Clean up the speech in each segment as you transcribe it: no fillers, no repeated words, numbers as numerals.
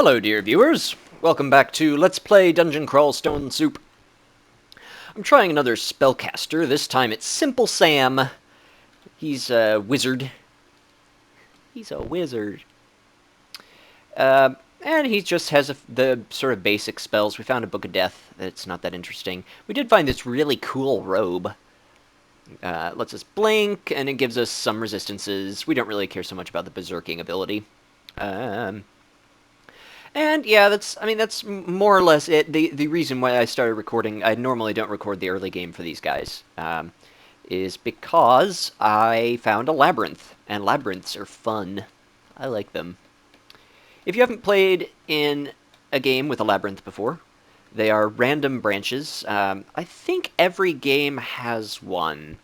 Hello, dear viewers. Welcome back to Let's Play Dungeon Crawl Stone Soup. I'm trying another spellcaster. This time it's Simple Sam. He's a wizard. He's a wizard. And he just has the sort of basic spells. We found a Book of Death. It's not that interesting. We did find this really cool robe. Lets us blink, and it gives us some resistances. We don't really care so much about the berserking ability. And yeah, that's more or less it. The reason why I started recording, I normally don't record the early game for these guys, is because I found a labyrinth, and labyrinths are fun. I like them. If you haven't played in a game with a labyrinth before, they are random branches. I think every game has one.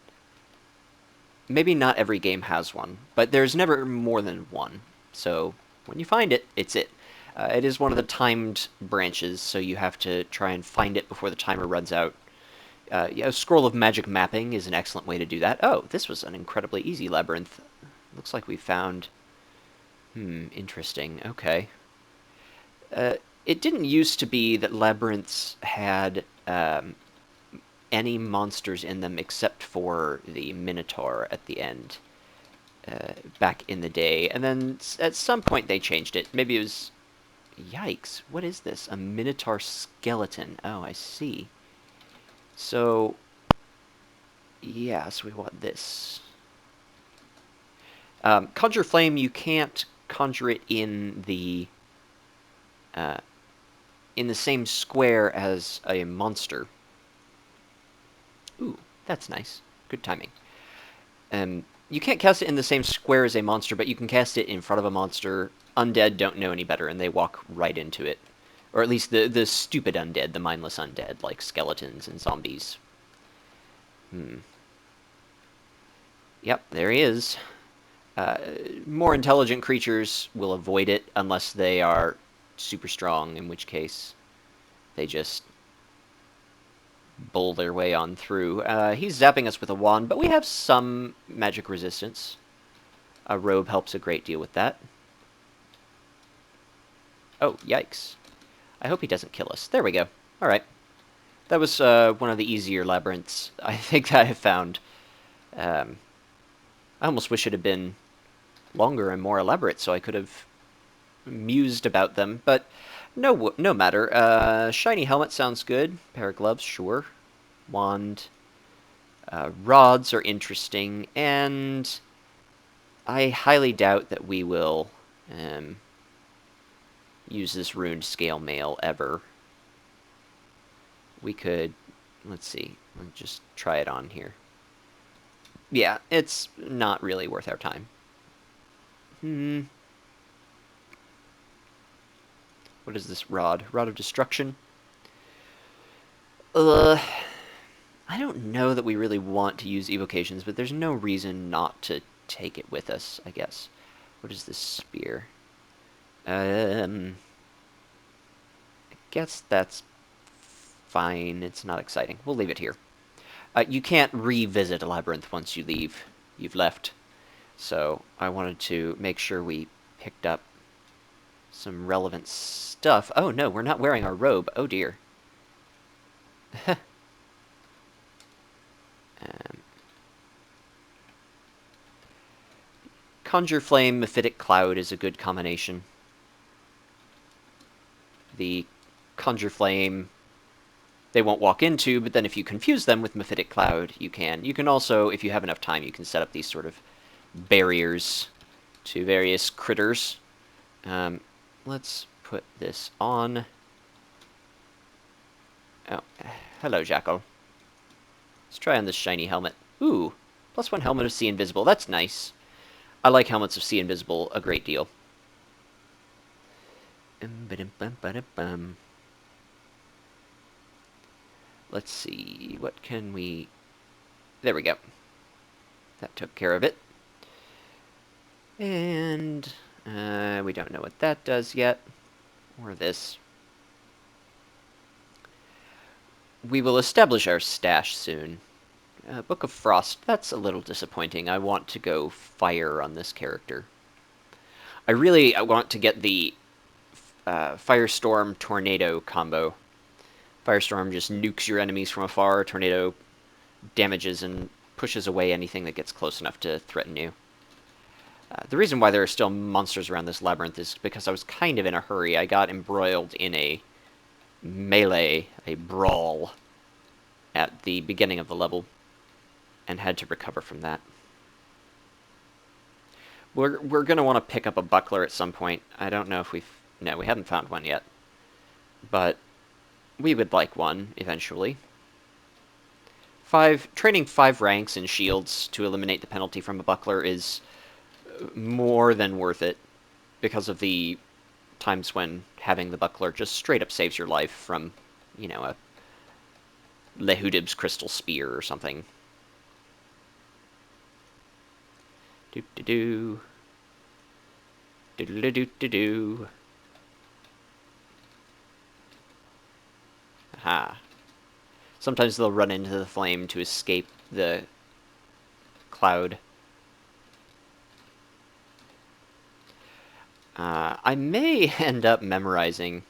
Maybe not every game has one, but there's never more than one. So when you find it, it's it. It is one of the timed branches, so you have to try and find it before the timer runs out. Yeah, Scroll of Magic Mapping is an excellent way to do that. Oh, this was an incredibly easy labyrinth. Looks like we found... interesting. Okay. It didn't used to be that labyrinths had any monsters in them except for the Minotaur at the end, back in the day. And then at some point they changed it. Maybe it was... Yikes, what is this? A Minotaur skeleton. Oh, I see. So, yeah, so we want this. Conjure Flame, you can't conjure it in the same square as a monster. Ooh, that's nice. Good timing. You can't cast it in the same square as a monster, but you can cast it in front of a monster. Undead don't know any better, and they walk right into it. Or at least the stupid undead, the mindless undead, like skeletons and zombies. Yep, there he is. More intelligent creatures will avoid it unless they are super strong, in which case they just bull their way on through. He's zapping us with a wand, but we have some magic resistance. A robe helps a great deal with that. Oh, yikes. I hope he doesn't kill us. There we go. Alright. That was one of the easier labyrinths I think that I have found. I almost wish it had been longer and more elaborate so I could have mused about them, but no matter. Shiny helmet sounds good. Pair of gloves, sure. Wand. Rods are interesting, and I highly doubt that we will use this runed scale mail ever. We could, let's see, let's just try it on here. Yeah, it's not really worth our time. What is this rod? Rod of Destruction? I don't know that we really want to use evocations, but there's no reason not to take it with us, I guess. What is this spear? I guess that's fine. It's not exciting. We'll leave it here. You can't revisit a labyrinth once you leave. You've left. So I wanted to make sure we picked up some relevant stuff. Oh no, we're not wearing our robe. Oh dear. Conjure Flame, Mephitic Cloud is a good combination. The Conjure Flame they won't walk into, but then if you confuse them with Mephitic Cloud, you can. You can also, if you have enough time, you can set up these sort of barriers to various critters. Let's put this on. Oh, hello, Jackal. Let's try on this shiny helmet. Ooh, +1 helmet of See Invisible. That's nice. I like helmets of See Invisible a great deal. Let's see, what can we... There we go. That took care of it. And we don't know what that does yet. Or this. We will establish our stash soon. Book of Frost, that's a little disappointing. I want to go fire on this character. I want to get the Firestorm Tornado combo. Firestorm just nukes your enemies from afar. Tornado damages and pushes away anything that gets close enough to threaten you. The reason why there are still monsters around this labyrinth is because I was kind of in a hurry. I got embroiled in a melee, a brawl, at the beginning of the level, and had to recover from that. We're going to want to pick up a buckler at some point. I don't know if we've... No, we haven't found one yet. But we would like one, eventually. Training 5 ranks in shields to eliminate the penalty from a buckler is more than worth it, because of the times when having the buckler just straight up saves your life from, you know, a Lehudib's crystal spear or something. Do-do-do. Do-do-do-do-do. Aha. Sometimes they'll run into the flame to escape the cloud. I may end up memorizing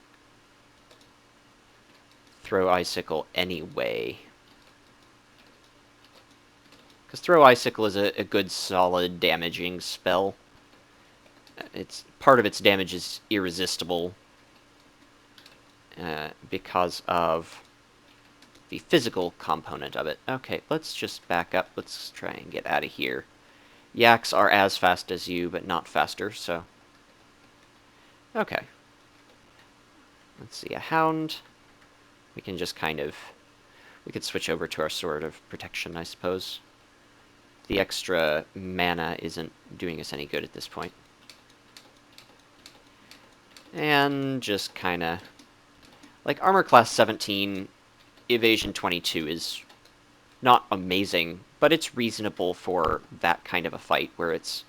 Throw Icicle anyway. Because Throw Icicle is a good, solid, damaging spell. Part of its damage is irresistible because of the physical component of it. Okay, let's just back up. Let's try and get out of here. Yaks are as fast as you, but not faster, so... Okay. Let's see, a hound. We can just kind of... We could switch over to our Sword of Protection, I suppose. The extra mana isn't doing us any good at this point. And just kind of... Like, Armor Class 17, Evasion 22 is not amazing, but it's reasonable for that kind of a fight, where it's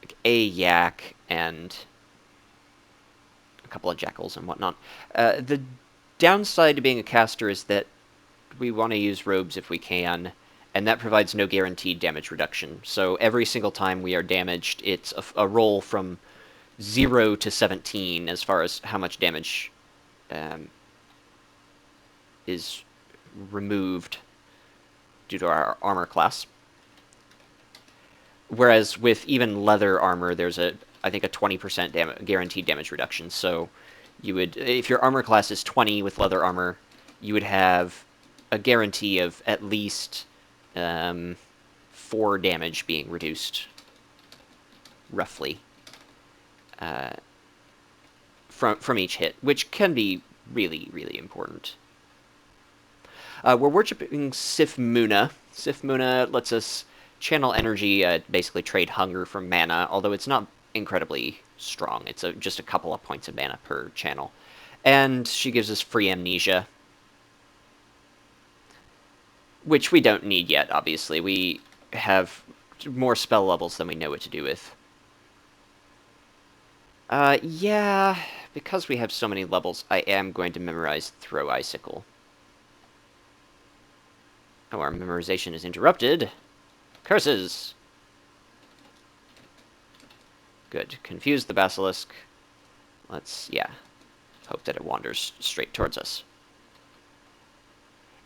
like a yak and a couple of jackals and whatnot. The downside to being a caster is that we want to use robes if we can, and that provides no guaranteed damage reduction. So every single time we are damaged, it's a roll from 0 to 17 as far as how much damage is removed due to our armor class. Whereas with even leather armor, there's I think a 20% guaranteed damage reduction. So you would, if your armor class is 20 with leather armor, you would have a guarantee of at least 4 damage being reduced, roughly, from each hit, which can be really, really important. We're worshipping Sif Muna. Sif Muna lets us channel energy, basically trade hunger for mana, although it's not incredibly strong. It's just a couple of points of mana per channel. And she gives us free amnesia, which we don't need yet, obviously. We have more spell levels than we know what to do with. Yeah, because we have so many levels, I am going to memorize Throw Icicle. Oh, our memorization is interrupted. Curses! Good. Confuse the basilisk. Let's, yeah, hope that it wanders straight towards us.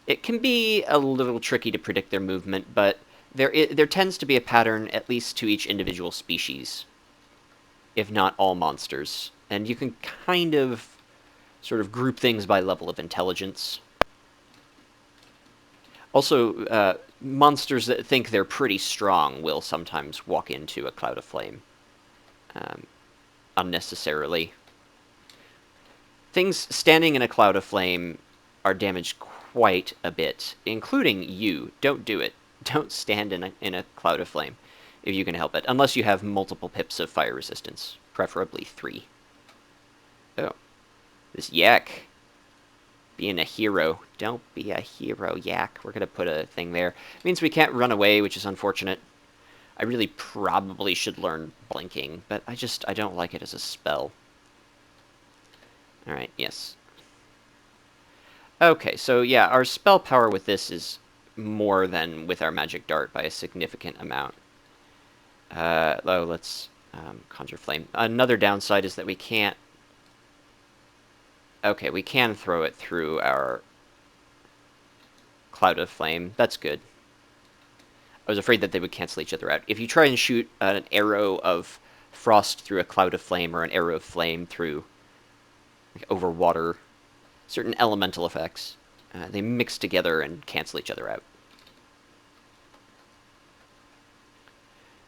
It can be a little tricky to predict their movement, but there tends to be a pattern, at least to each individual species, if not all monsters. And you can kind of sort of group things by level of intelligence. Also, monsters that think they're pretty strong will sometimes walk into a cloud of flame unnecessarily. Things standing in a cloud of flame are damaged quite a bit, including you. Don't do it. Don't stand in a cloud of flame if you can help it, unless you have multiple pips of fire resistance, preferably 3. Oh, this yak. Being a hero. Don't be a hero, yak. We're going to put a thing there. It means we can't run away, which is unfortunate. I really probably should learn blinking, but I don't like it as a spell. Alright, yes. Okay, so yeah, our spell power with this is more than with our magic dart by a significant amount. Let's conjure flame. Another downside is that we can't Okay, we can throw it through our cloud of flame. That's good. I was afraid that they would cancel each other out. If you try and shoot an arrow of frost through a cloud of flame or an arrow of flame through over water, certain elemental effects, they mix together and cancel each other out.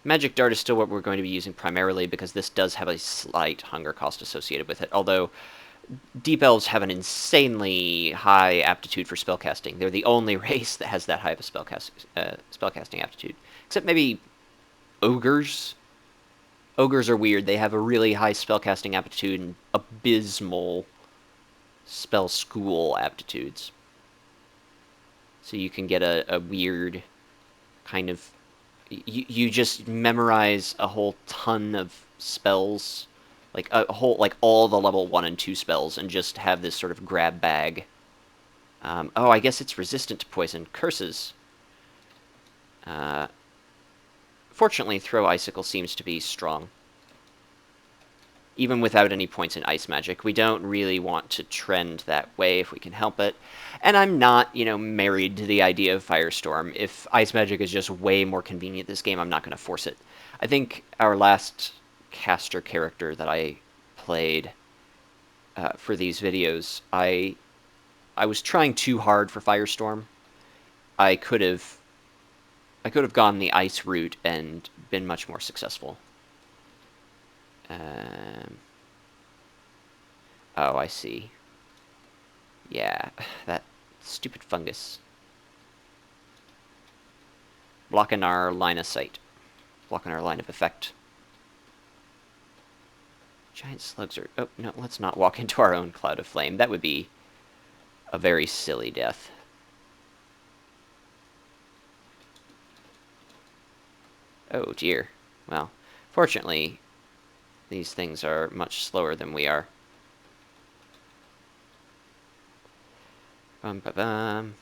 Magic Dart is still what we're going to be using primarily because this does have a slight hunger cost associated with it, although Deep Elves have an insanely high aptitude for spellcasting. They're the only race that has that high of a spellcasting aptitude. Except maybe Ogres. Ogres are weird. They have a really high spellcasting aptitude and abysmal spell school aptitudes. So you can get a weird kind of... You just memorize a whole ton of spells, like all the level 1 and 2 spells, and just have this sort of grab bag. Oh, I guess it's resistant to poison. Curses. Fortunately, Throw Icicle seems to be strong. Even without any points in ice magic. We don't really want to trend that way if we can help it. And I'm not, married to the idea of Firestorm. If ice magic is just way more convenient this game, I'm not going to force it. I think our last caster character that I played for these videos, I was trying too hard for Firestorm. I could have gone the ice route and been much more successful. Oh, I see. Yeah, that stupid fungus. Blocking our line of sight. Blocking our line of effect. Giant slugs are... Oh, no, let's not walk into our own cloud of flame. That would be a very silly death. Oh, dear. Well, fortunately, these things are much slower than we are. Bum-ba-bum.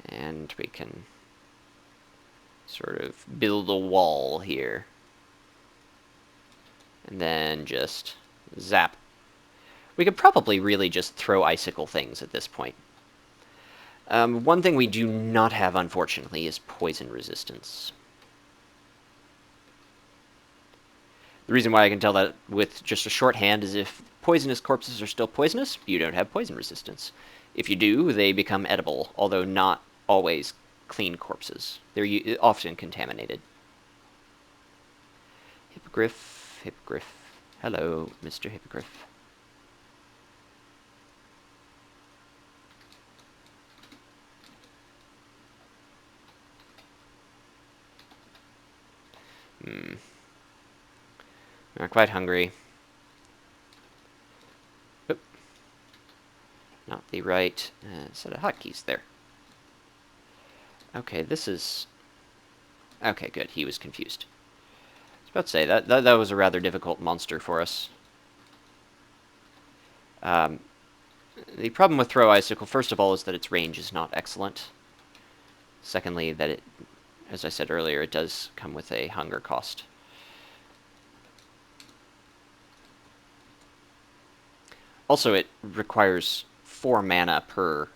And we can sort of build a wall here. And then just zap. We could probably really just throw icicle things at this point. One thing we do not have, unfortunately, is poison resistance. The reason why I can tell that with just a shorthand is if poisonous corpses are still poisonous, you don't have poison resistance. If you do, they become edible, although not always clean corpses. They're often contaminated. Hippogriff, Hippogriff. Hello, Mr. Hippogriff. We're quite hungry. Oop. Not the right set of hotkeys there. Okay, this is... Okay, good. He was confused. I was about to say, that was a rather difficult monster for us. The problem with Throw Icicle, first of all, is that its range is not excellent. Secondly, that it, as I said earlier, it does come with a hunger cost. Also, it requires 4 mana per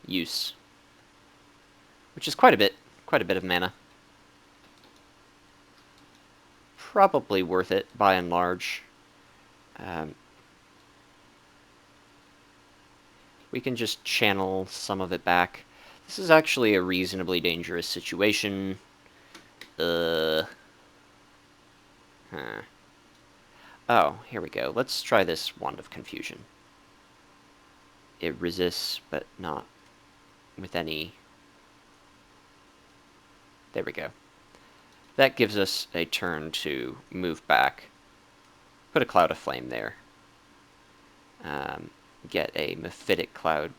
use, which is quite a bit of mana. Probably worth it by and large. We can just channel some of it back. This is actually a reasonably dangerous situation. Huh. Oh, here we go. Let's try this Wand of Confusion. It resists, but not with any... There we go. That gives us a turn to move back. Put a Cloud of Flame there. Get a Mephitic Cloud.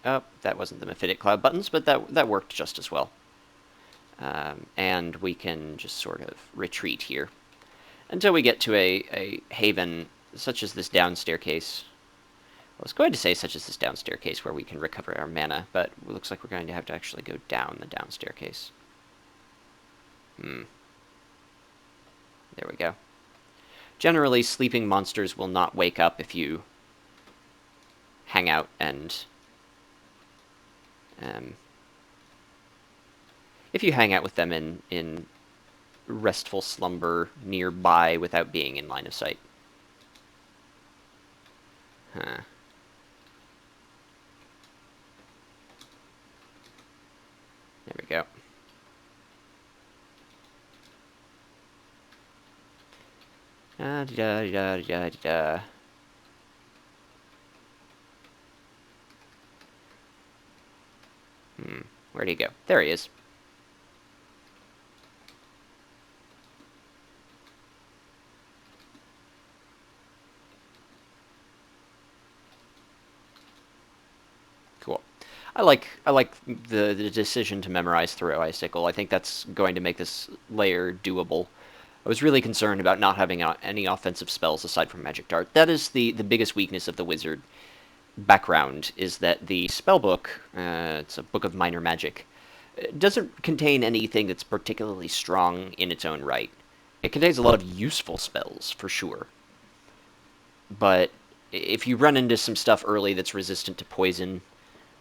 Oh, that wasn't the Mephitic Cloud buttons, but that worked just as well. And we can just sort of retreat here until we get to a haven such as this down staircase. I was going to say such as this down staircase where we can recover our mana, but it looks like we're going to have to actually go down the down staircase. There we go. Generally, sleeping monsters will not wake up if you hang out and um, if you hang out with them in restful slumber nearby without being in line of sight. Huh. There we go. Da da da da da. Where'd he go? There he is. Cool. I like the decision to memorize throw icicle. I think that's going to make this layer doable. I was really concerned about not having any offensive spells aside from magic dart. That is the biggest weakness of the wizard background, is that the spellbook, it's a book of minor magic, doesn't contain anything that's particularly strong in its own right. It contains a lot of useful spells, for sure. But if you run into some stuff early that's resistant to poison,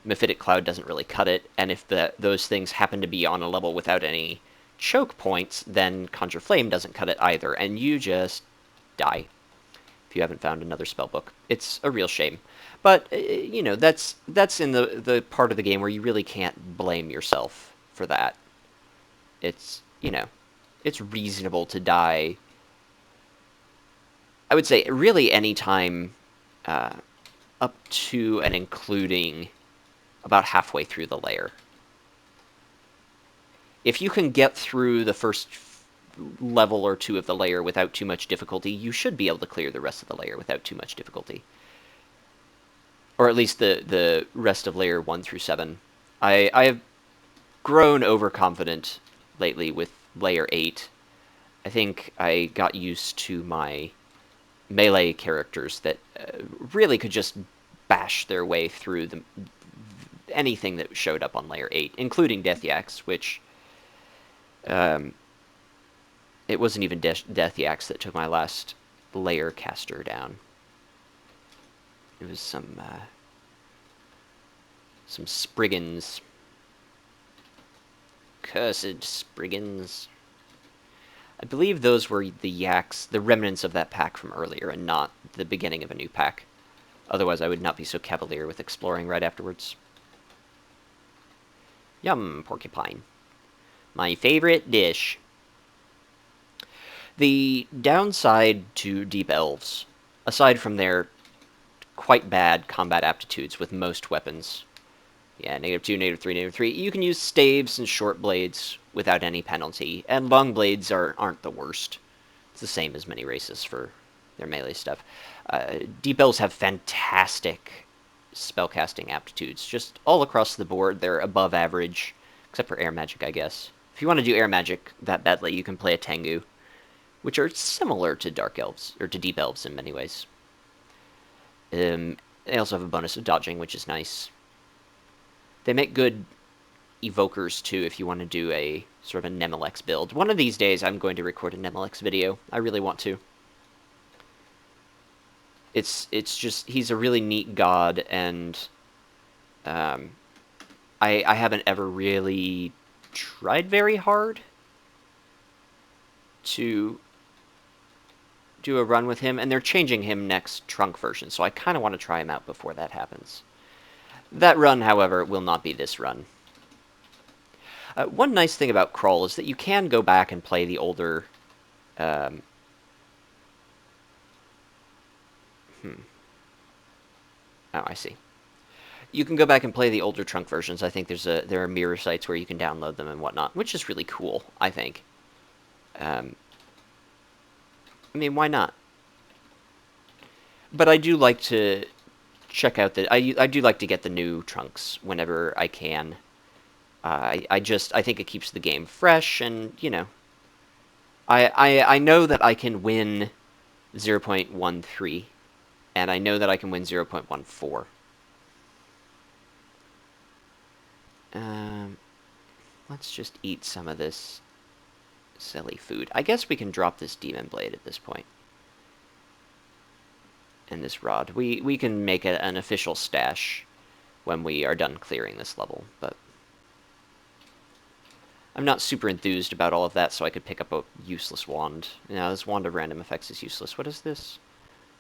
Mephitic Cloud doesn't really cut it, and if those things happen to be on a level without any choke points, then Conjure Flame doesn't cut it either, and you just die if you haven't found another spellbook. It's a real shame. But, that's in the part of the game where you really can't blame yourself for that. It's, it's reasonable to die. I would say really any time up to and including about halfway through the layer. If you can get through the first level or two of the layer without too much difficulty, you should be able to clear the rest of the layer without too much difficulty. Or at least the rest of layer 1 through 7. I have grown overconfident lately with layer 8. I think I got used to my melee characters that really could just bash their way through anything that showed up on layer 8, including Death Yaks, which it wasn't even Death Yaks that took my last layer caster down. It was some Spriggans. Cursed Spriggans. I believe those were the Yaks, the remnants of that pack from earlier, and not the beginning of a new pack. Otherwise, I would not be so cavalier with exploring right afterwards. Yum, porcupine. My favorite dish. The downside to Deep Elves, aside from their quite bad combat aptitudes with most weapons, yeah, -2, -3, -3, you can use staves and short blades without any penalty, and long blades aren't the worst. It's the same as many races for their melee stuff. Deep Elves have fantastic spellcasting aptitudes, just all across the board. They're above average, except for air magic, I guess. If you want to do air magic that badly, you can play a Tengu, which are similar to Dark Elves, or to Deep Elves in many ways. They also have a bonus of dodging, which is nice. They make good evokers, too, if you want to do a sort of a Nemelex build. One of these days, I'm going to record a Nemelex video. I really want to. It's just, he's a really neat god, and I haven't ever really tried very hard to do a run with him, and they're changing him next trunk version, so I kind of want to try him out before that happens. That run, however, will not be this run. One nice thing about Krull is that you can go back and play the older... Oh, I see. You can go back and play the older trunk versions. I think there are mirror sites where you can download them and whatnot, which is really cool, I think. I mean, why not? But I do like to check out I do like to get the new trunks whenever I can. I think it keeps the game fresh, and I know that I can win 0.13, and I know that I can win 0.14. Let's just eat some of this silly food. I guess we can drop this Demon Blade at this point. and this rod. We can make an official stash when we are done clearing this level, but I'm not super enthused about all of that, so I could pick up a useless wand. Now, this wand of random effects is useless. What is this?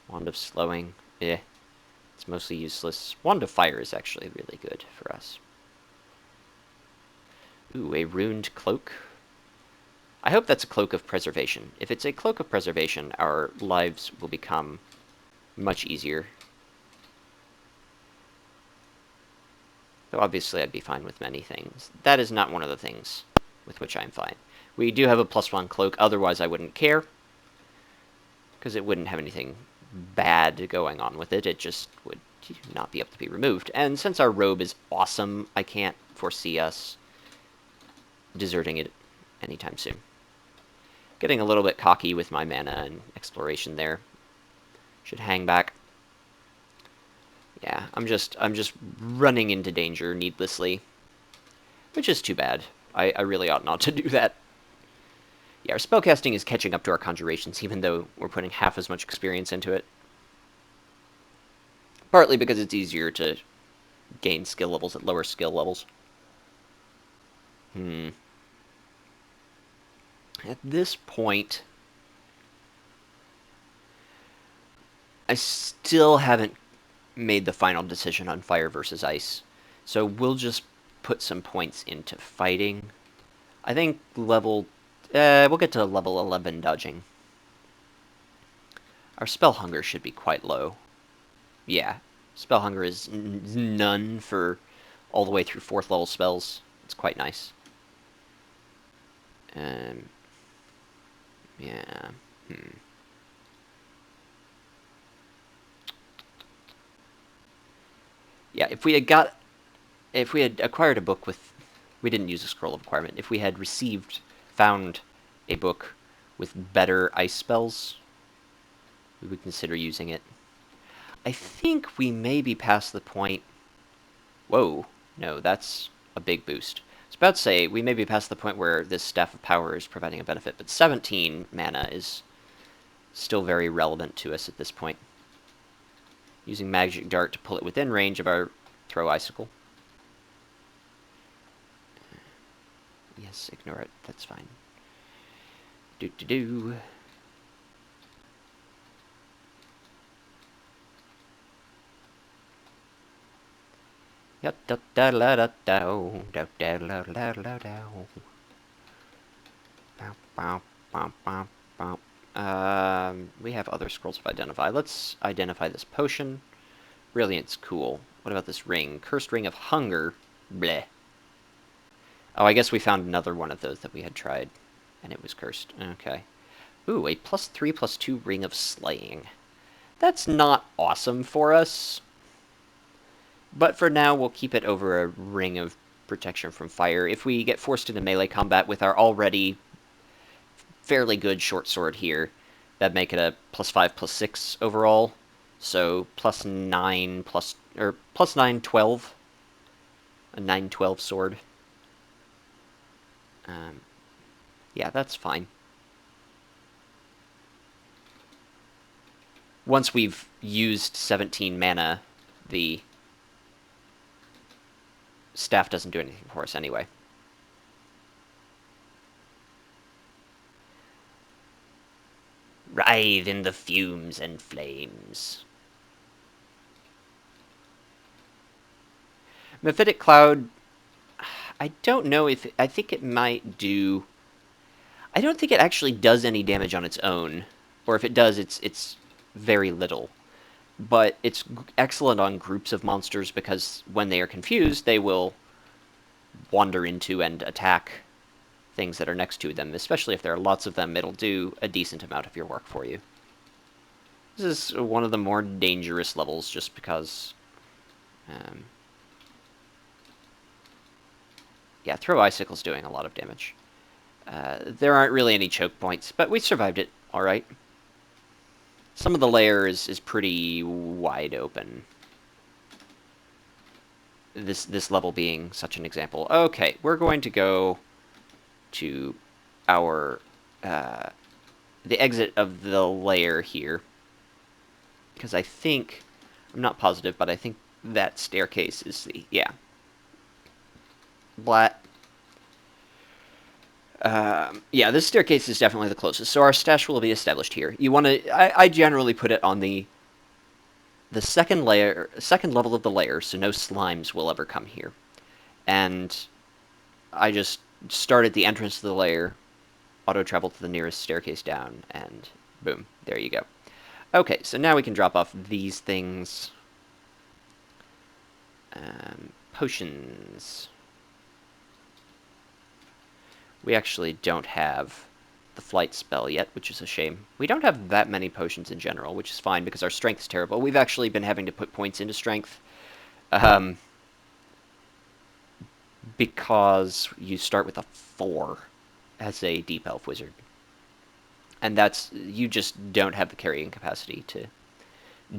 Wand of slowing. Eh. It's mostly useless. Wand of fire is actually really good for us. Ooh, a runed cloak. I hope that's a cloak of preservation. If it's a cloak of preservation, our lives will become much easier. Though obviously I'd be fine with many things. That is not one of the things with which I'm fine. We do have a +1 cloak, otherwise I wouldn't care, because it wouldn't have anything bad going on with it. It just would not be able to be removed. And since our robe is awesome, I can't foresee us deserting it anytime soon. Getting a little bit cocky with my mana and exploration there. Should hang back. Yeah, I'm just running into danger needlessly, which is too bad. I really ought not to do that. Yeah, our spellcasting is catching up to our conjurations, even though we're putting half as much experience into it. Partly because it's easier to gain skill levels at lower skill levels. At this point, I still haven't made the final decision on fire versus ice. So we'll just put some points into fighting. I think we'll get to level 11 dodging. Our spell hunger should be quite low. Yeah, spell hunger is none for all the way through 4th level spells. It's quite nice. Yeah. Yeah, if we had acquired a book with, we didn't use a scroll of acquirement. If we had found a book with better ice spells, we would consider using it. I think we may be past the point. Whoa, no, that's a big boost. I was about to say, we may be past the point where this Staff of Power is providing a benefit, but 17 mana is still very relevant to us at this point. Using Magic Dart to pull it within range of our Throw Icicle. Yes, ignore it. That's fine. Do. We have other scrolls of identify. Let's identify this potion. Brilliant's cool. What about this ring? Cursed Ring of Hunger. Bleh. Oh, I guess we found another one of those that we had tried, and it was cursed. Okay. Ooh, a +3/+2 Ring of Slaying. That's not awesome for us, but for now we'll keep it over a Ring of Protection from Fire. If we get forced into melee combat with our already fairly good short sword here, that'd make it a +5/+6 overall. So +9 +9 12. A 9/12 sword. Yeah, that's fine. Once we've used 17 mana, the staff doesn't do anything for us anyway. Writhe in the fumes and flames. Mephitic Cloud, I don't know if... I think it might do... I don't think it actually does any damage on its own. Or if it does, it's very little. But it's excellent on groups of monsters because when they are confused, they will wander into and attack things that are next to them. Especially if there are lots of them, it'll do a decent amount of your work for you. This is one of the more dangerous levels just because... yeah, Throw Icicle's doing a lot of damage. There aren't really any choke points, but we survived it alright. Some of the layer is pretty wide open. This level being such an example. Okay, we're going to go to our... the exit of the layer here. Because I think, I'm not positive, but I think that staircase is the, yeah. Blat. Yeah, this staircase is definitely the closest. So our stash will be established here. You want to, I generally put it on the second layer, second level of the layer, so no slimes will ever come here. And I just start at the entrance to the layer, auto travel to the nearest staircase down, and boom, there you go. Okay, so now we can drop off these things. Potions. We actually don't have the flight spell yet, which is a shame. We don't have that many potions in general, which is fine because our strength is terrible. We've actually been having to put points into strength because you start with a 4 as a deep elf wizard. And that's, you just don't have the carrying capacity to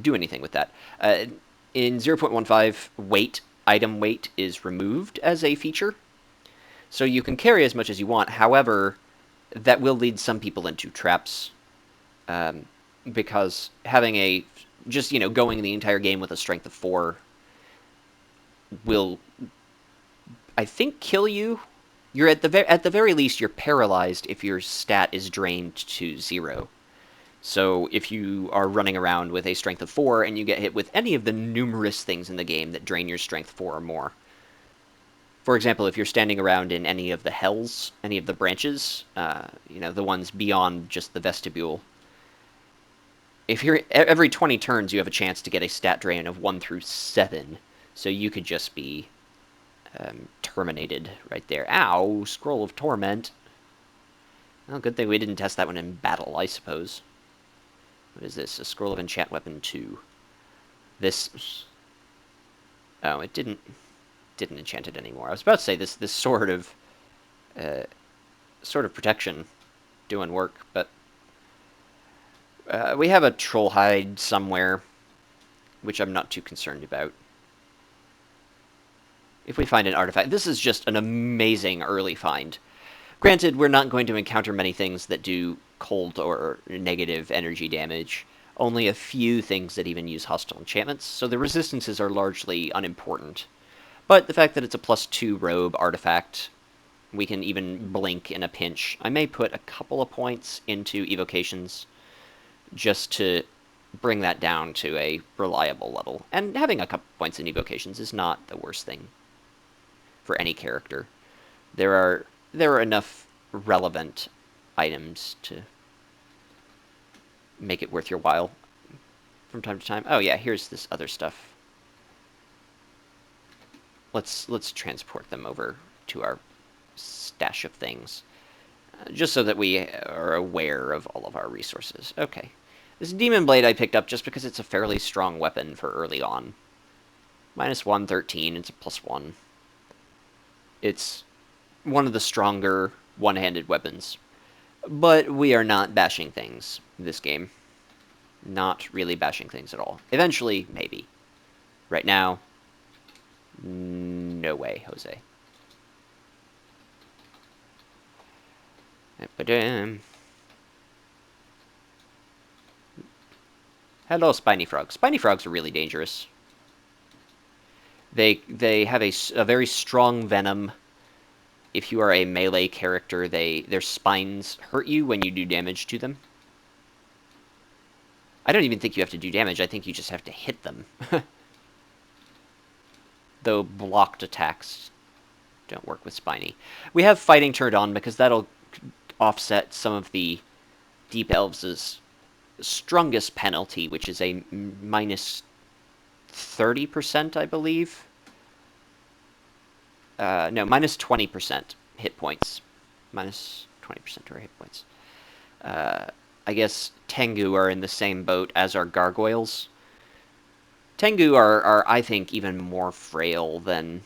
do anything with that. In 0.15, weight, item weight is removed as a feature. So you can carry as much as you want. However, that will lead some people into traps. Because having a, just, going the entire game with a strength of 4 will, I think, kill you. You're at the very least, you're paralyzed if your stat is drained to 0. So if you are running around with a strength of 4 and you get hit with any of the numerous things in the game that drain your strength 4 or more. For example, if you're standing around in any of the hells, any of the branches, the ones beyond just the vestibule, if you're every 20 turns you have a chance to get a stat drain of 1 through 7. So you could just be terminated right there. Ow, Scroll of Torment. Well, good thing we didn't test that one in battle, I suppose. What is this? A Scroll of Enchant Weapon 2. This... Oh, it didn't enchant it anymore. I was about to say this sort of protection doing work, but we have a troll hide somewhere, which I'm not too concerned about. If we find an artifact, this is just an amazing early find. Granted, we're not going to encounter many things that do cold or negative energy damage. Only a few things that even use hostile enchantments, so the resistances are largely unimportant. But the fact that it's a +2 robe artifact, we can even blink in a pinch. I may put a couple of points into evocations just to bring that down to a reliable level. And having a couple points in evocations is not the worst thing for any character. There are enough relevant items to make it worth your while from time to time. Oh yeah, here's this other stuff. Let's transport them over to our stash of things, just so that we are aware of all of our resources. Okay. This Demon Blade I picked up just because it's a fairly strong weapon for early on. -1, 13, it's a +1. It's one of the stronger one-handed weapons. But we are not bashing things this game. Not really bashing things at all. Eventually, maybe. Right now, no way, Jose. Hello, Spiny Frogs. Spiny Frogs are really dangerous. They have a very strong venom. If you are a melee character, their spines hurt you when you do damage to them. I don't even think you have to do damage. I think you just have to hit them. Though blocked attacks don't work with Spiny. We have fighting turned on because that'll offset some of the Deep Elves' strongest penalty, which is a -30%, I believe. No, -20% hit points. -20% or hit points. I guess Tengu are in the same boat as our gargoyles. Tengu are, I think, even more frail than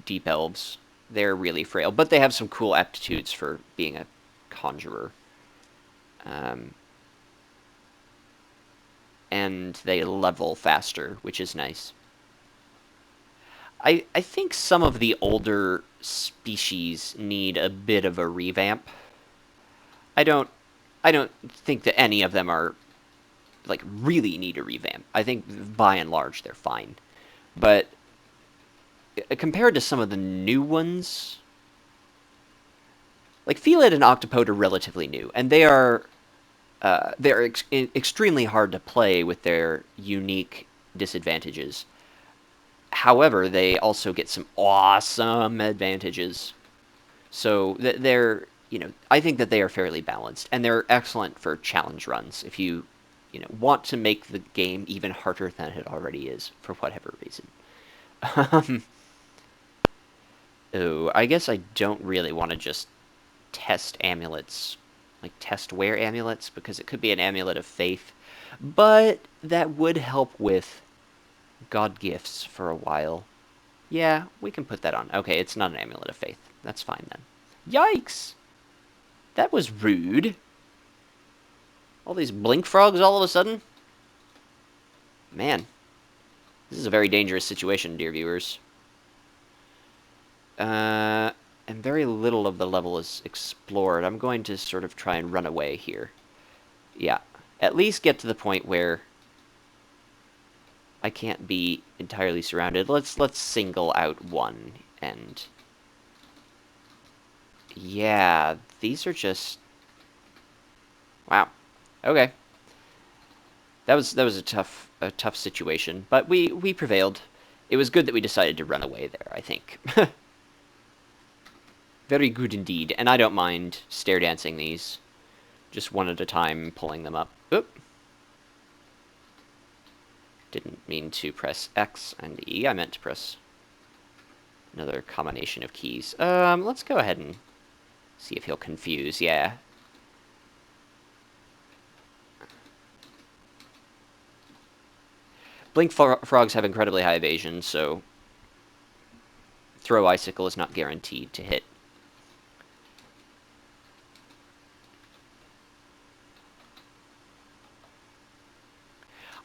Deep Elves. They're really frail, but they have some cool aptitudes for being a conjurer. And they level faster, which is nice. I think some of the older species need a bit of a revamp. I don't think that any of them are like really need a revamp. I think by and large they're fine, but compared to some of the new ones, like Felid and Octopode are relatively new, and they're extremely hard to play with their unique disadvantages. However, they also get some awesome advantages. So they're, I think that they are fairly balanced, and they're excellent for challenge runs if want to make the game even harder than it already is for whatever reason. Oh, I guess I don't really want to just test amulets, like test wear amulets, because it could be an amulet of faith, but that would help with god gifts for a while. Yeah, we can put that on. Okay, it's not an amulet of faith. That's fine then. Yikes! That was rude. All these blink frogs all of a sudden? Man, this is a very dangerous situation, dear viewers. And very little of the level is explored. I'm going to sort of try and run away here. Yeah, at least get to the point where I can't be entirely surrounded. Let's single out one, and yeah, these are just wow. Okay, that was a tough situation, but we prevailed. It was good that we decided to run away there, I think. Very good indeed, and I don't mind stair dancing these, just one at a time, pulling them up. Oop. Didn't mean to press X and E. I meant to press another combination of keys. Let's go ahead and see if he'll confuse. Yeah. Blink frogs have incredibly high evasion, so throw icicle is not guaranteed to hit.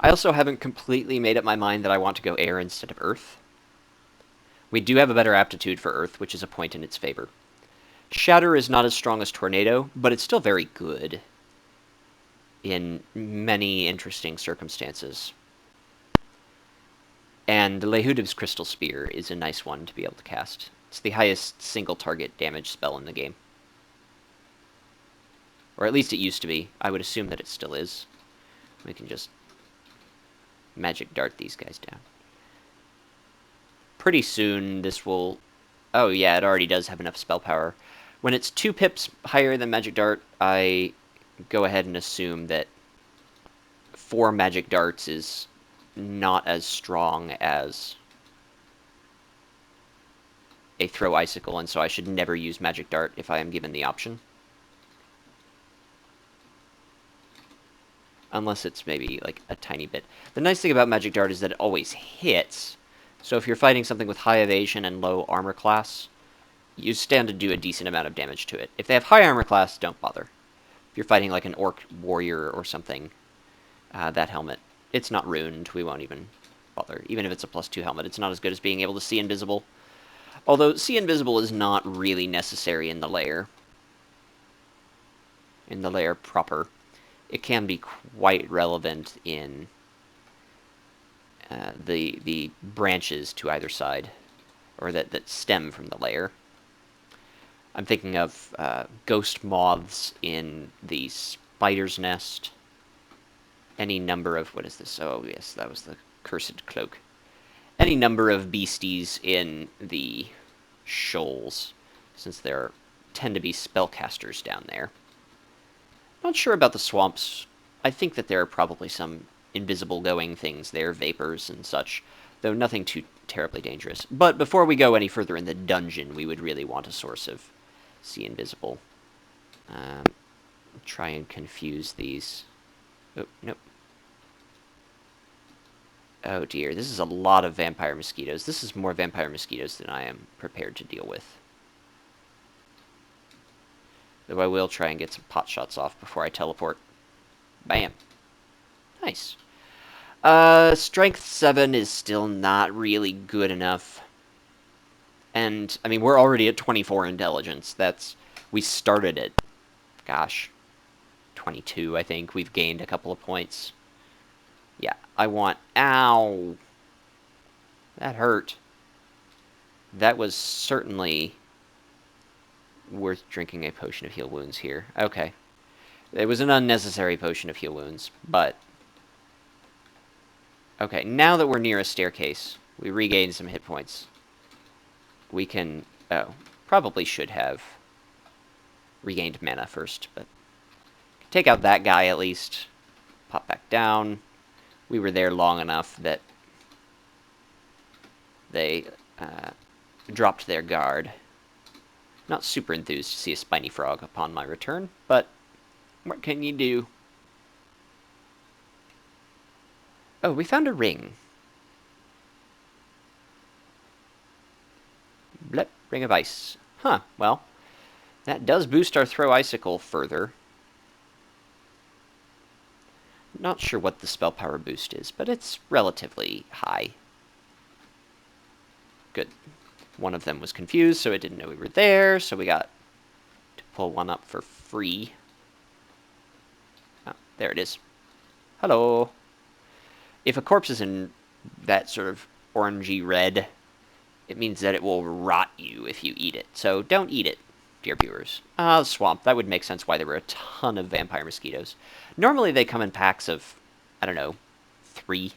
I also haven't completely made up my mind that I want to go air instead of earth. We do have a better aptitude for earth, which is a point in its favor. Shatter is not as strong as Tornado, but it's still very good in many interesting circumstances. And Lehudib's Crystal Spear is a nice one to be able to cast. It's the highest single target damage spell in the game. Or at least it used to be. I would assume that it still is. We can just magic dart these guys down. Pretty soon this will... Oh yeah, it already does have enough spell power. When it's 2 pips higher than magic dart, I go ahead and assume that 4 magic darts is not as strong as a throw icicle, and so I should never use magic dart if I am given the option. Unless it's maybe like a tiny bit. The nice thing about magic dart is that it always hits. So if you're fighting something with high evasion and low armor class, you stand to do a decent amount of damage to it. If they have high armor class, don't bother. If you're fighting like an orc warrior or something, that helmet, it's not ruined. We won't even bother. Even if it's a +2 helmet, it's not as good as being able to see invisible. Although see invisible is not really necessary in the lair. In the lair proper. It can be quite relevant in the branches to either side, or that stem from the lair. I'm thinking of ghost moths in the spider's nest. Any number of... What is this? Oh, yes, that was the cursed cloak. Any number of beasties in the shoals, since there tend to be spellcasters down there. Not sure about the swamps. I think that there are probably some invisible going things there, vapors and such, though nothing too terribly dangerous. But before we go any further in the dungeon, we would really want a source of see invisible. Try and confuse these. Oh, nope. Oh dear, this is a lot of vampire mosquitoes. This is more vampire mosquitoes than I am prepared to deal with. Though I will try and get some pot shots off before I teleport. Bam. Nice. Strength 7 is still not really good enough. And, I mean, we're already at 24 intelligence. We started at, gosh, 22, I think. We've gained a couple of points. Yeah, I want... Ow! That hurt. That was certainly worth drinking a potion of heal wounds here. Okay. It was an unnecessary potion of heal wounds, but... Okay, now that we're near a staircase, we regain some hit points. We can... Oh, probably should have regained mana first, but... Take out that guy at least. Pop back down. We were there long enough that they dropped their guard. Not super enthused to see a spiny frog upon my return, but what can you do? Oh, we found a ring. Blep, ring of ice. Huh, well, that does boost our throw icicle further. Not sure what the spell power boost is, but it's relatively high. Good. One of them was confused, so it didn't know we were there, so we got to pull one up for free. Oh, there it is. Hello. If a corpse is in that sort of orangey red, it means that it will rot you if you eat it. So don't eat it, dear viewers. Swamp. That would make sense why there were a ton of vampire mosquitoes. Normally they come in packs of, I don't know, 3.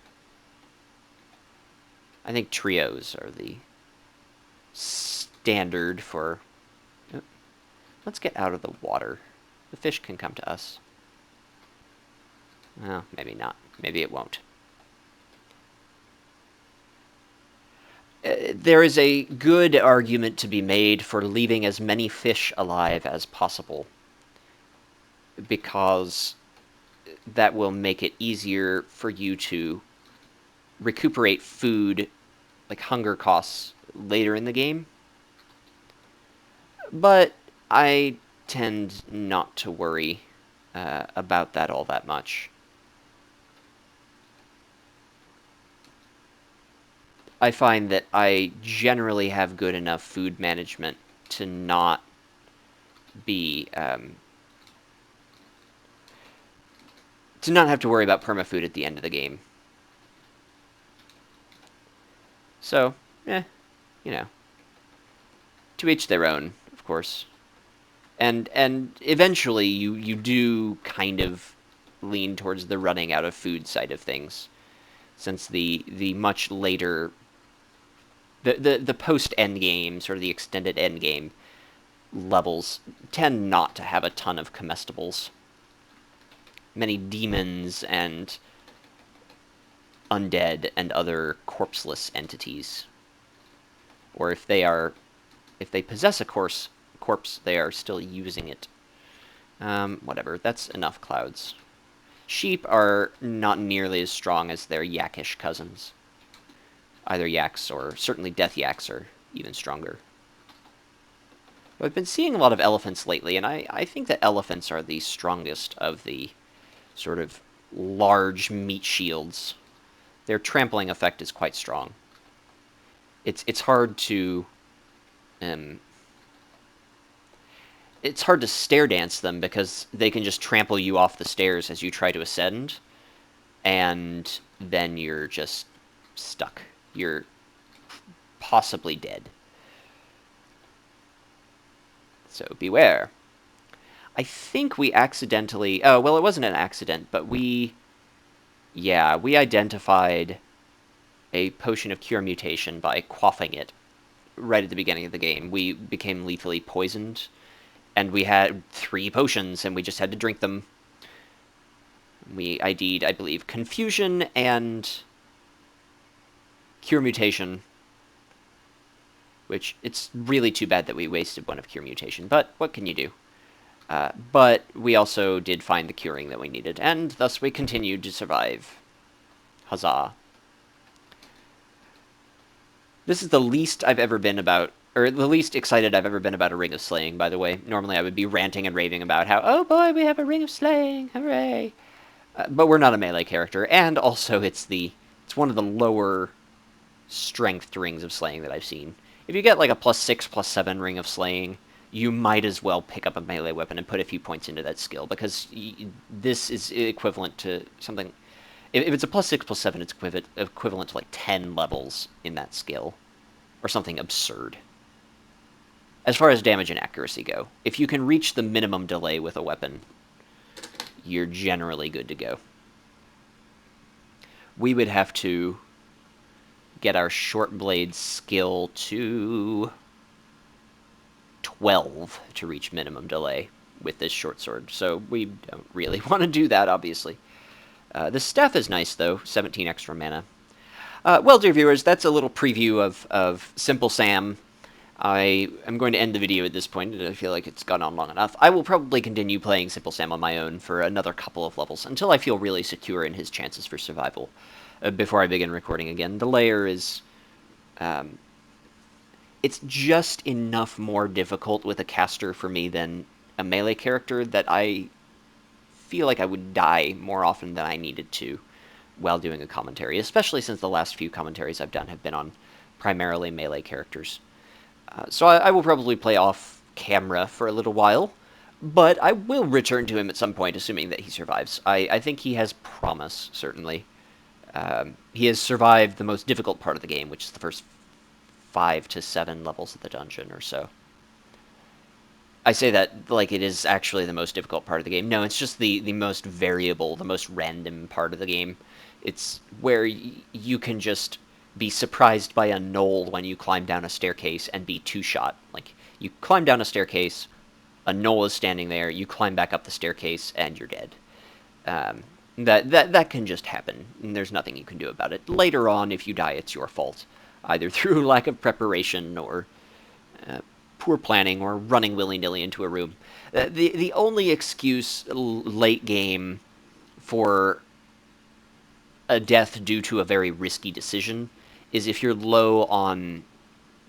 I think trios are the standard for... Oh, let's get out of the water. The fish can come to us. Well, maybe not. Maybe it won't. There is a good argument to be made for leaving as many fish alive as possible, because that will make it easier for you to recuperate food, like hunger costs, later in the game. But I tend not to worry about that all that much. I find that I generally have good enough food management to not be to not have to worry about permafood at the end of the game. So, you know, to each their own, of course. And eventually you do kind of lean towards the running out of food side of things, since the much later the post endgame, sort of the extended endgame levels tend not to have a ton of comestibles. Many demons and undead and other corpseless entities. Or if they possess a corpse, they are still using it. Whatever, that's enough clouds. Sheep are not nearly as strong as their yakish cousins. Either yaks, or certainly death yaks, are even stronger. I've been seeing a lot of elephants lately, and I think that elephants are the strongest of the sort of large meat shields. Their trampling effect is quite strong. It's hard to it's hard to stair dance them, because they can just trample you off the stairs as you try to ascend, and then you're just stuck. You're possibly dead. So beware. I think we accidentally... Oh, well, it wasn't an accident, but we identified a potion of cure mutation by quaffing it right at the beginning of the game. We became lethally poisoned, and we had 3 potions, and we just had to drink them. We ID'd, I believe, confusion and cure mutation, which it's really too bad that we wasted one of cure mutation, but what can you do? But we also did find the curing that we needed, and thus we continued to survive. Huzzah. This is the least I've ever been about, or the least excited I've ever been about a Ring of Slaying, by the way. Normally I would be ranting and raving about how, oh boy, we have a Ring of Slaying, hooray! But we're not a melee character, and also it's one of the lower strength rings of slaying that I've seen. If you get like a +6, +7 ring of slaying, you might as well pick up a melee weapon and put a few points into that skill, because this is equivalent to something... If it's a +6, +7, it's equivalent to like 10 levels in that skill, or something absurd. As far as damage and accuracy go, if you can reach the minimum delay with a weapon, you're generally good to go. We would have to get our short blade skill to 12 to reach minimum delay with this short sword, so we don't really want to do that, obviously. The staff is nice, though, 17 extra mana. Well, dear viewers, that's a little preview of Simple Sam. I am going to end the video at this point. I feel like it's gone on long enough. I will probably continue playing Simple Sam on my own for another couple of levels until I feel really secure in his chances for survival before I begin recording again. The Lair is... it's just enough more difficult with a caster for me than a melee character that I feel like I would die more often than I needed to while doing a commentary, especially since the last few commentaries I've done have been on primarily melee characters. So I will probably play off camera for a little while, but I will return to him at some point, assuming that he survives. I think he has promise, certainly. He has survived the most difficult part of the game, which is the first 5 to 7 levels of the dungeon or so. I say that like it is actually the most difficult part of the game. No, it's just the most variable, the most random part of the game. It's where you can just be surprised by a knoll when you climb down a staircase and be two-shot. Like, you climb down a staircase, a knoll is standing there, you climb back up the staircase, and you're dead. That can just happen, and there's nothing you can do about it. Later on, if you die, it's your fault, either through lack of preparation or poor planning or running willy-nilly into a room. The only excuse late game for a death due to a very risky decision is if you're low on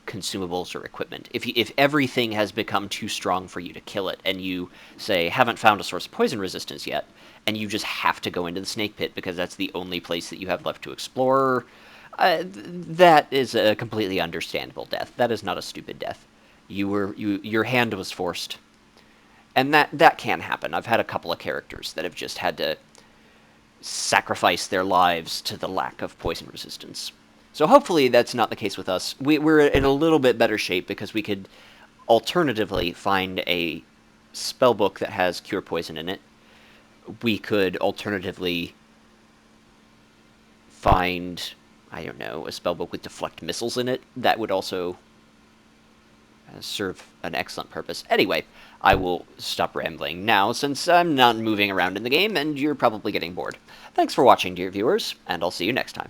consumables or equipment. If everything has become too strong for you to kill it, and you, say, haven't found a source of poison resistance yet, and you just have to go into the snake pit because that's the only place that you have left to explore, that is a completely understandable death. That is not a stupid death. Your hand was forced. And that can happen. I've had a couple of characters that have just had to sacrifice their lives to the lack of poison resistance. So hopefully that's not the case with us. We're in a little bit better shape because we could alternatively find a spellbook that has Cure Poison in it. We could alternatively find, I don't know, a spellbook with Deflect Missiles in it. That would also serve an excellent purpose. Anyway, I will stop rambling now since I'm not moving around in the game and you're probably getting bored. Thanks for watching, dear viewers, and I'll see you next time.